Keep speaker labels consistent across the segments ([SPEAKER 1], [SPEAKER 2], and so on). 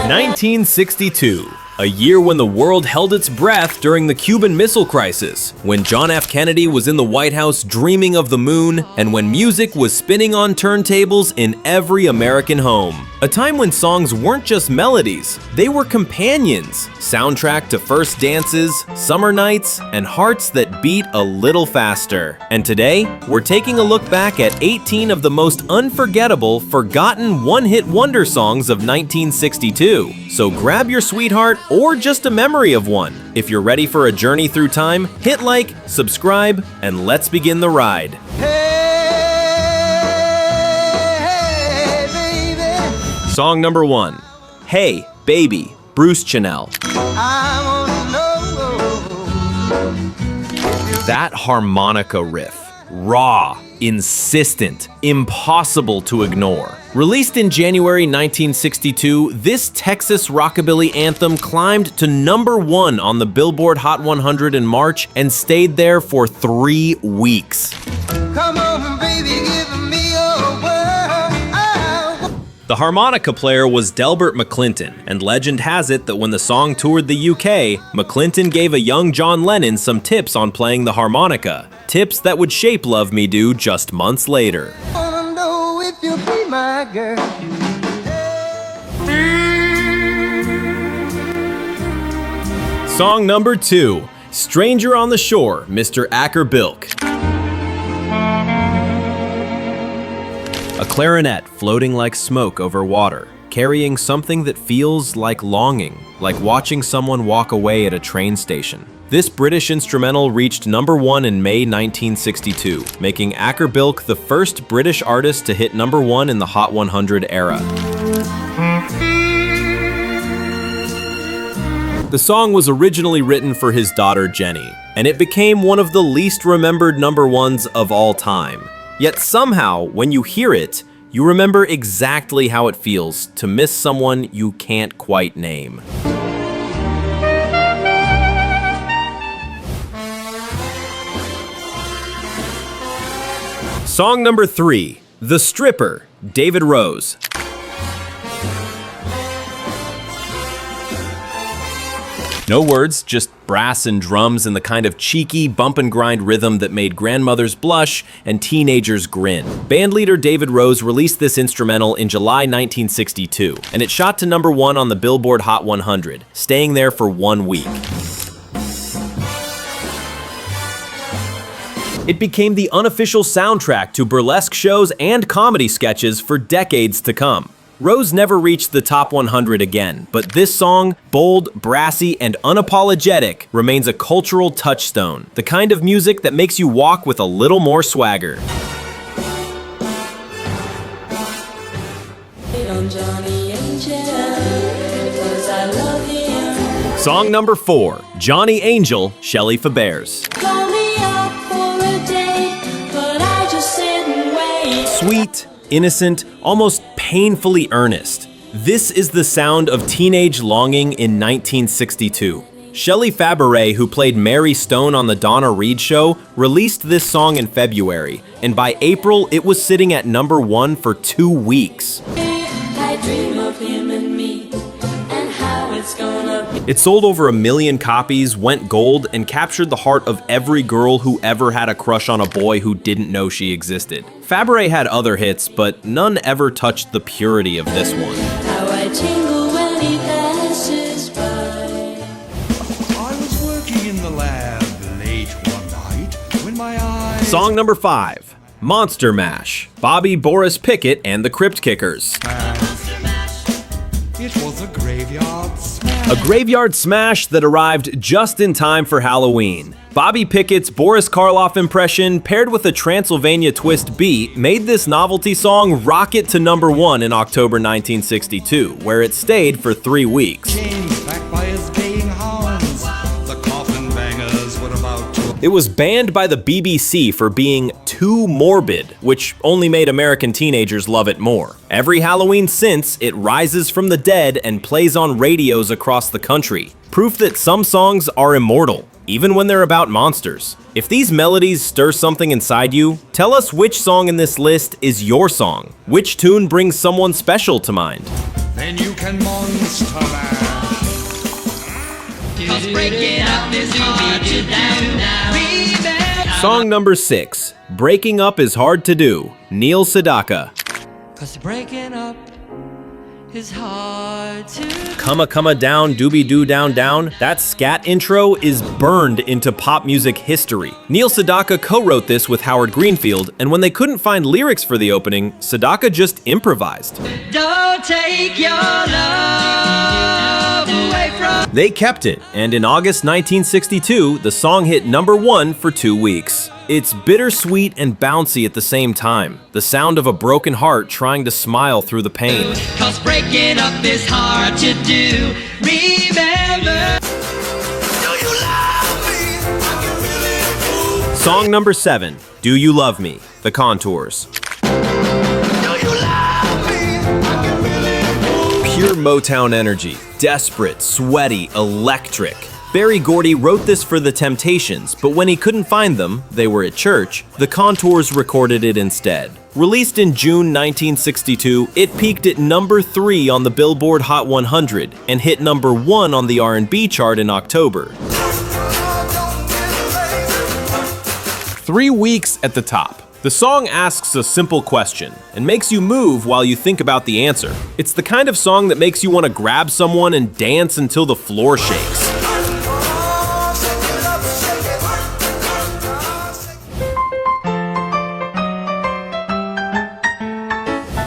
[SPEAKER 1] 1962, a year when the world held its breath during the Cuban Missile Crisis, when John F. Kennedy was in the White House dreaming of the moon, and when music was spinning on turntables in every American home. A time when songs weren't just melodies, they were companions, soundtrack to first dances, summer nights, and hearts that beat a little faster. And today, we're taking a look back at 18 of the most unforgettable, forgotten one-hit wonder songs of 1962. So grab your sweetheart or just a memory of one. If you're ready for a journey through time, hit like, subscribe, and let's begin the ride.
[SPEAKER 2] Hey,
[SPEAKER 1] Song number 1, Hey, Baby, Bruce Channel. That harmonica riff, raw, insistent, impossible to ignore. Released in January 1962, this Texas rockabilly anthem climbed to #1 on the Billboard Hot 100 in March and stayed there for 3 weeks.
[SPEAKER 2] come over, baby, give me your word.
[SPEAKER 1] The harmonica player was Delbert McClinton, and legend has it that when the song toured the UK, McClinton gave a young John Lennon some tips on playing the harmonica. Tips that would shape Love Me Do just months later.
[SPEAKER 2] Wanna know if you'll be my girl.
[SPEAKER 1] Song number 2, Stranger on the Shore, Mr. Acker Bilk. A clarinet floating like smoke over water, carrying something that feels like longing, like watching someone walk away at a train station. This British instrumental reached #1 in May 1962, making Acker Bilk the first British artist to hit #1 in the Hot 100 era. The song was originally written for his daughter Jenny, and it became one of the least remembered #1s of all time. Yet somehow, when you hear it, you remember exactly how it feels to miss someone you can't quite name. Song number 3, The Stripper, David Rose. No words, just brass and drums and the kind of cheeky bump and grind rhythm that made grandmothers blush and teenagers grin. Bandleader David Rose released this instrumental in July 1962, and it shot to #1 on the Billboard Hot 100, staying there for 1 week. It became the unofficial soundtrack to burlesque shows and comedy sketches for decades to come. Rose never reached the top 100 again, but this song, bold, brassy, and unapologetic, remains a cultural touchstone, the kind of music that makes you walk with a little more swagger. Song number 4, Johnny Angel, Shelley Fabares. Sweet, innocent, almost painfully earnest. This is the sound of teenage longing in 1962. Shelley Fabares, who played Mary Stone on the Donna Reed Show, released this song in February, and by April it was sitting at #1 for 2 weeks.
[SPEAKER 3] I dream of him and me, and how it's gonna be.
[SPEAKER 1] It sold over 1 million copies, went gold, and captured the heart of every girl who ever had a crush on a boy who didn't know she existed. Fabares had other hits, but none ever touched the purity of this one.
[SPEAKER 3] How I tingle when he passes by.
[SPEAKER 4] I was working in the lab late one night when my eyes...
[SPEAKER 1] Song number 5, Monster Mash, Bobby Boris Pickett and the Crypt Kickers.
[SPEAKER 4] It was a graveyard smash.
[SPEAKER 1] A graveyard smash that arrived just in time for Halloween. Bobby Pickett's Boris Karloff impression, paired with a Transylvania twist beat, made this novelty song rocket to #1 in October 1962, where it stayed for 3 weeks.
[SPEAKER 4] Chains backed by his baying hounds. The coffin bangers were about to...
[SPEAKER 1] It was banned by the BBC for being too morbid, which only made American teenagers love it more. Every Halloween since, it rises from the dead and plays on radios across the country. Proof that some songs are immortal, even when they're about monsters. If these melodies stir something inside you, tell us which song in this list is your song. Which tune brings someone special to mind?
[SPEAKER 4] then you can monster mash.
[SPEAKER 5] 'Cause breaking up is hard to do now.
[SPEAKER 1] Song number 6, Breaking Up is Hard to Do, Neil Sedaka.
[SPEAKER 5] 'Cause breaking up is hard to do.
[SPEAKER 1] Come down, doobie doo down down. That scat intro is burned into pop music history. Neil Sedaka co-wrote this with Howard Greenfield, and when they couldn't find lyrics for the opening, Sedaka just improvised.
[SPEAKER 5] Don't take your love away from.
[SPEAKER 1] They kept it, and in August 1962, the song hit #1 for 2 weeks. It's bittersweet and bouncy at the same time, the sound of a broken heart trying to smile through the pain.
[SPEAKER 5] 'Cause breaking up is hard to do. Remember.
[SPEAKER 1] Song number 7, Do You Love Me? The Contours. Pure Motown energy, desperate, sweaty, electric. Barry Gordy wrote this for The Temptations, but when he couldn't find them, they were at church, the Contours recorded it instead. Released in June 1962, it peaked at #3 on the Billboard Hot 100 and hit #1 on the R&B chart in October. 3 weeks at the top. The song asks a simple question and makes you move while you think about the answer. It's the kind of song that makes you want to grab someone and dance until the floor shakes.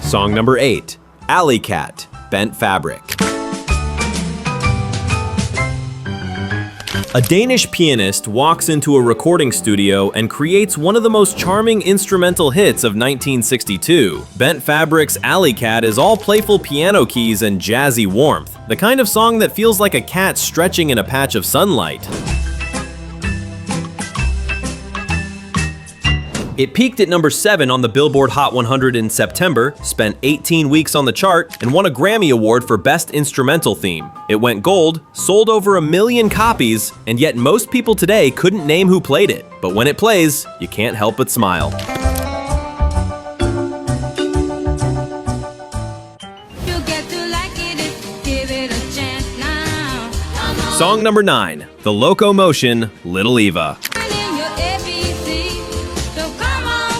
[SPEAKER 1] Song number 8, Alley Cat, Bent Fabric. A Danish pianist walks into a recording studio and creates one of the most charming instrumental hits of 1962. Bent Fabric's Alley Cat is all playful piano keys and jazzy warmth, the kind of song that feels like a cat stretching in a patch of sunlight. It peaked at #7 on the Billboard Hot 100 in September, spent 18 weeks on the chart, and won a Grammy Award for Best Instrumental Theme. It went gold, sold over 1 million copies, and yet most people today couldn't name who played it. But when it plays, you can't help but smile.
[SPEAKER 3] You get to like it if you give it a chance now. Come on.
[SPEAKER 1] Song number 9, The Loco-Motion, Little Eva.
[SPEAKER 3] In your ABC. So come on,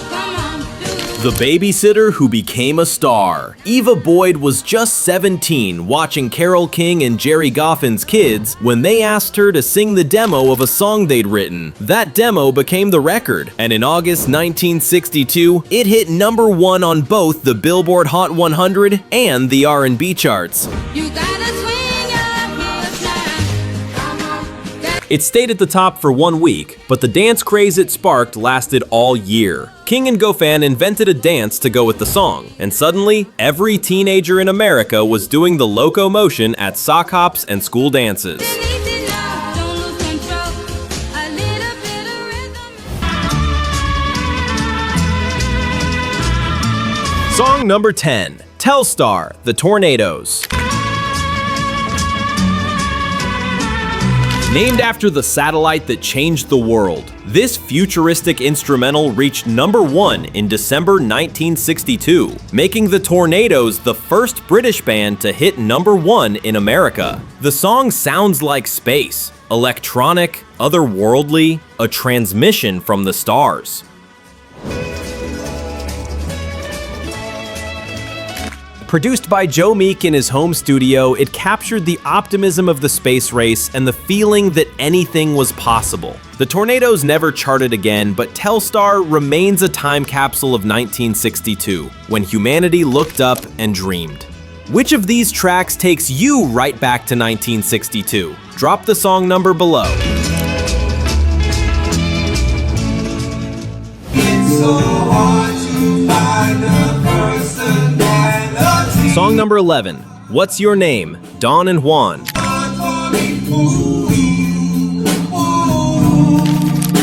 [SPEAKER 3] do
[SPEAKER 1] The babysitter who became a star. Eva Boyd was just 17 watching Carole King and Jerry Goffin's Kids when they asked her to sing the demo of a song they'd written. That demo became the record, and in August 1962, it hit #1 on both the Billboard Hot 100 and the R&B charts.
[SPEAKER 3] You gotta swing your hips now. Come on.
[SPEAKER 1] It stayed at the top for 1 week, but the dance craze it sparked lasted all year. King and Goffin invented a dance to go with the song, and suddenly, every teenager in America was doing the Loco-Motion at sock hops and school dances.
[SPEAKER 3] Easy now, don't lose control. A little bit of rhythm.
[SPEAKER 1] Song number 10, Telstar, The Tornadoes. Named after the satellite that changed the world, this futuristic instrumental reached #1 in December 1962, making the Tornadoes the first British band to hit #1 in America. The song sounds like space, electronic, otherworldly, a transmission from the stars. Produced by Joe Meek in his home studio, it captured the optimism of the space race and the feeling that anything was possible. The Tornadoes never charted again, but Telstar remains a time capsule of 1962, when humanity looked up and dreamed. Which of these tracks takes you right back to 1962? Drop the song number below.
[SPEAKER 2] It's so hard to find a person that loves you.
[SPEAKER 1] Song number 11, What's Your Name? Don and Juan.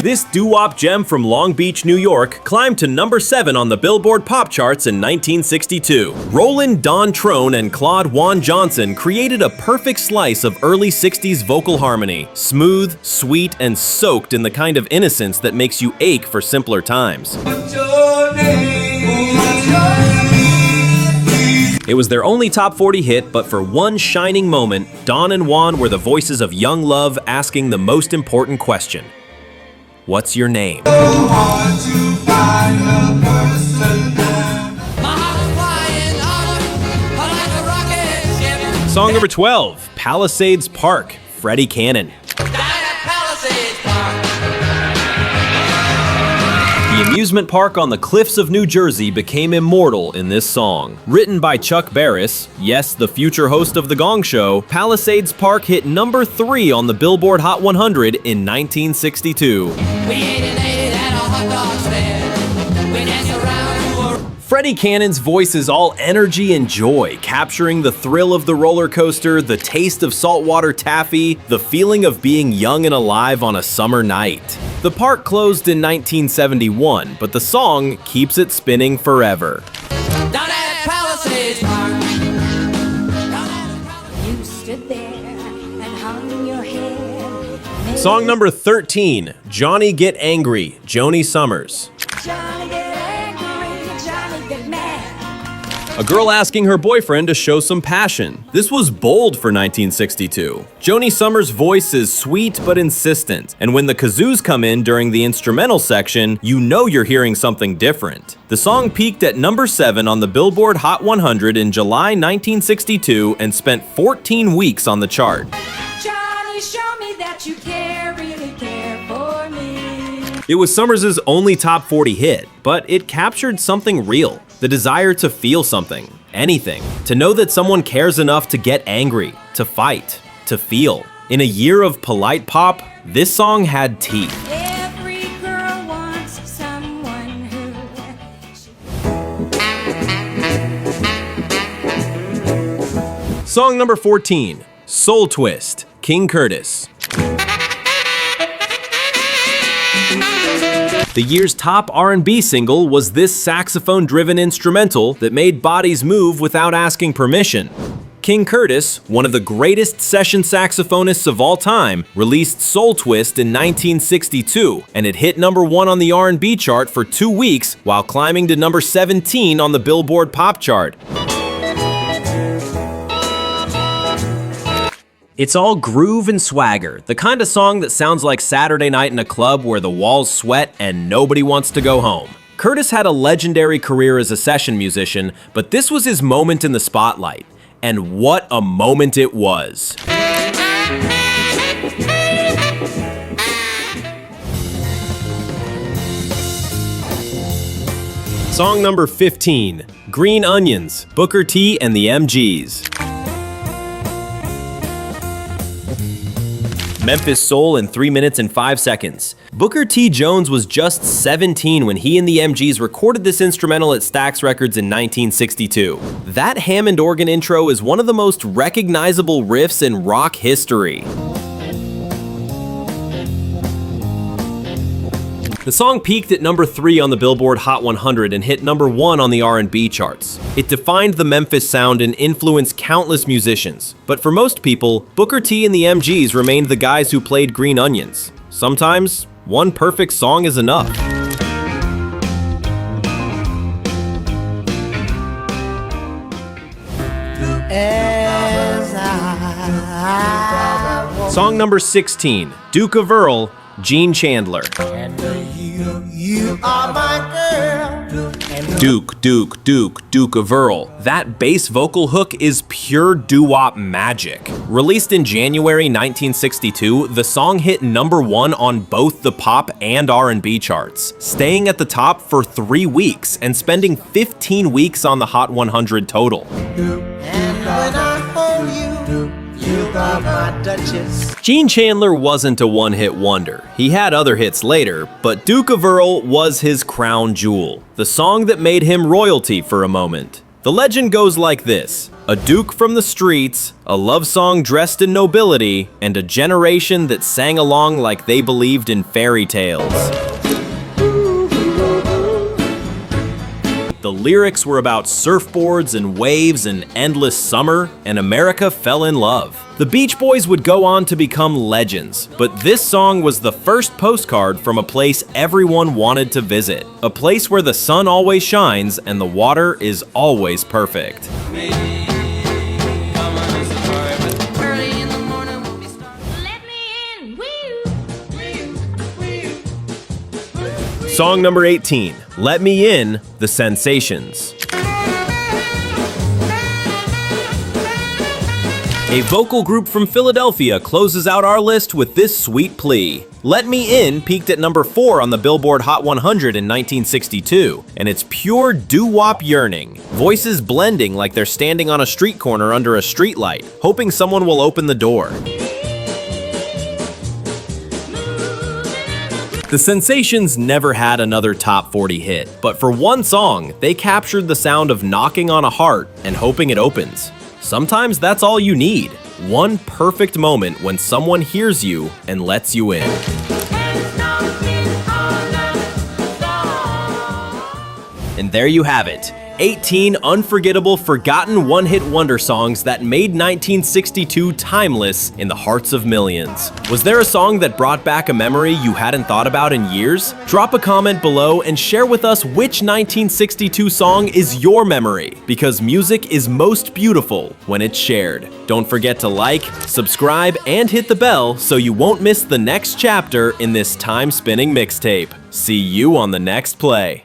[SPEAKER 1] This doo-wop gem from Long Beach, New York, climbed to #7 on the Billboard Pop charts in 1962. Roland Don Trone and Claude Juan Johnson created a perfect slice of early 60s vocal harmony, smooth, sweet, and soaked in the kind of innocence that makes you ache for simpler times.
[SPEAKER 2] What's your name? What's your name?
[SPEAKER 1] It was their only top 40 hit, but for one shining moment, Don and Juan were the voices of young love asking the most important question. What's your name?
[SPEAKER 2] Hard to find a person that
[SPEAKER 5] My heart is flying on like a rocket ship.
[SPEAKER 1] Song number 12, Palisades Park, Freddie Cannon.
[SPEAKER 5] Down at Palisades Park.
[SPEAKER 1] The amusement park on the cliffs of New Jersey became immortal in this song. Written by Chuck Barris, yes, the future host of The Gong Show, Palisades Park hit number 3 on the Billboard Hot 100 in 1962.
[SPEAKER 5] We ate and ate at a hot dog stand. We danced around.
[SPEAKER 1] Freddie Cannon's voice is all energy and joy, capturing the thrill of the roller coaster, the taste of saltwater taffy, the feeling of being young and alive on a summer night. The park closed in 1971, but the song keeps it spinning forever.
[SPEAKER 5] Down at Palisades Park.
[SPEAKER 3] You stood there and hung your head.
[SPEAKER 1] Song number 13, Johnny Get Angry, Joni Summers.
[SPEAKER 3] Johnny get angry, Johnny get mad.
[SPEAKER 1] A girl asking her boyfriend to show some passion. This was bold for 1962. Joni Summers' voice is sweet but insistent, and when the kazoos come in during the instrumental section, you know you're hearing something different. The song peaked at number 7 on the Billboard Hot 100 in July 1962 and spent 14 weeks on the chart.
[SPEAKER 3] Johnny, show me that you care, really care for me.
[SPEAKER 1] It was Summers' only top 40 hit, but it captured something real. The desire to feel something, anything. To know that someone cares enough to get angry, to fight, to feel. In a year of polite pop, this song had teeth.
[SPEAKER 3] Every girl wants someone who.
[SPEAKER 1] Song number 14, Soul Twist, King Curtis. The year's top R&B single was this saxophone-driven instrumental that made bodies move without asking permission. King Curtis, one of the greatest session saxophonists of all time, released Soul Twist in 1962, and it hit number 1 on the R&B chart for 2 weeks while climbing to number 17 on the Billboard Pop chart. It's all groove and swagger, the kind of song that sounds like Saturday night in a club where the walls sweat and nobody wants to go home. Curtis had a legendary career as a session musician, but this was his moment in the spotlight. And what a moment it was. Song number 15, Green Onions, Booker T and the MGs. Memphis Soul in 3 minutes and 5 seconds. Booker T. Jones was just 17 when he and the MGs recorded this instrumental at Stax Records in 1962. That Hammond organ intro is one of the most recognizable riffs in rock history. The song peaked at number 3 on the Billboard Hot 100 and hit number 1 on the R&B charts. It defined the Memphis sound and influenced countless musicians. But for most people, Booker T and the MGs remained the guys who played Green Onions. Sometimes, one perfect song is enough. Song number 16, Duke of Earl, Gene Chandler.
[SPEAKER 6] You are my girl.
[SPEAKER 1] Duke of Earl. That bass vocal hook is pure doo-wop magic. Released in January 1962, the song hit number 1 on both the pop and R&B charts, staying at the top for 3 weeks and spending 15 weeks on the Hot 100 total.
[SPEAKER 6] And when I hold you, you are my Duchess.
[SPEAKER 1] Gene Chandler wasn't a one-hit wonder. He had other hits later, but Duke of Earl was his crown jewel, the song that made him royalty for a moment. The legend goes like this: a duke from the streets, a love song dressed in nobility, and a generation that sang along like they believed in fairy tales. The lyrics were about surfboards and waves and endless summer, and America fell in love. The Beach Boys would go on to become legends, but this song was the first postcard from a place everyone wanted to visit. A place where the sun always shines and the water is always perfect.
[SPEAKER 3] Early in the morning we'll be starting. Let me in, woo.
[SPEAKER 1] Song number 18, Let Me In, The Sensations. A vocal group from Philadelphia closes out our list with this sweet plea. Let Me In peaked at number 4 on the Billboard Hot 100 in 1962, and it's pure doo-wop yearning. Voices blending like they're standing on a street corner under a streetlight, hoping someone will open the door. The Sensations never had another top 40 hit, but for one song, they captured the sound of knocking on a heart and hoping it opens. Sometimes that's all you need. One perfect moment when someone hears you and lets you in. And there you have it. 18 unforgettable, forgotten one-hit wonder songs that made 1962 timeless in the hearts of millions. Was there a song that brought back a memory you hadn't thought about in years? Drop a comment below and share with us which 1962 song is your memory, because music is most beautiful when it's shared. Don't forget to like, subscribe, and hit the bell so you won't miss the next chapter in this time-spinning mixtape. See you on the next play.